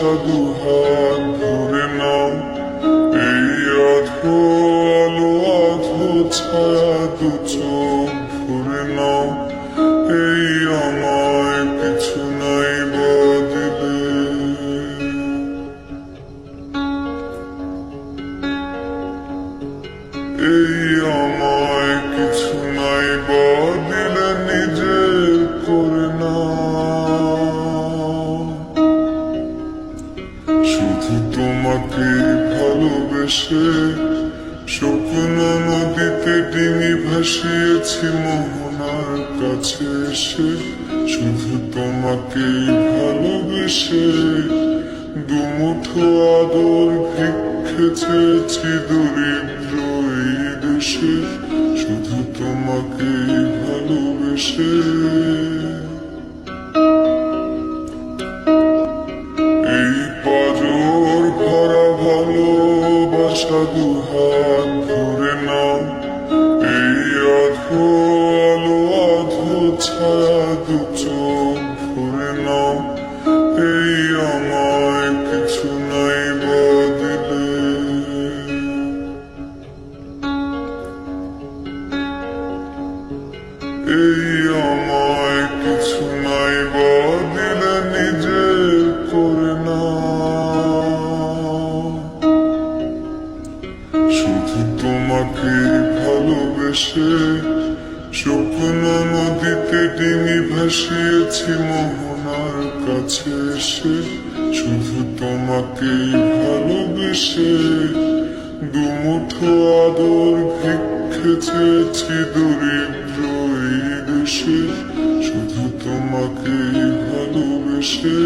বাসা দুহাত ধরে নাও, এই আধো আলো আধো ছায়া দু চোখ ভরে নাও, এই আমায় কিছু নাই বদলে। এই আমায় কিছু নাই বদলে নিজে করে নাও। শুধু তোমাকে ভালোবেসে স্বপ্ন নদীতে ডিঙি ভাসিয়েছি মোহনার কাছে এসে। শুধু তোমাকে ভালোবেসে দুমুঠো আদর ভিক্ষে চেয়েছি দরিদ্র এই দেশে। শুধু তোমাকে ভালোবেসে এই পাজর ভরা ভালোবাসা দুহাত ধরে নাও, এই আধো আলো আধো ছায়া দু চোখ ভরে নাও, এই আমায় কিছু নাই বদলে। এই আমায় কিছু নাই বদলে নিজে করে নাও। শুধু তোমাকে ভালোবেসে স্বপ্ন নদীতে ডিঙি ভাসিয়েছি মোহনার কাছে এসে। শুধু তোমাকে ভালোবেসে দুমুঠো আদর ভিক্ষে চেয়েছি দরিদ্র এই দেশে। শুধু তোমাকে ভালোবেসে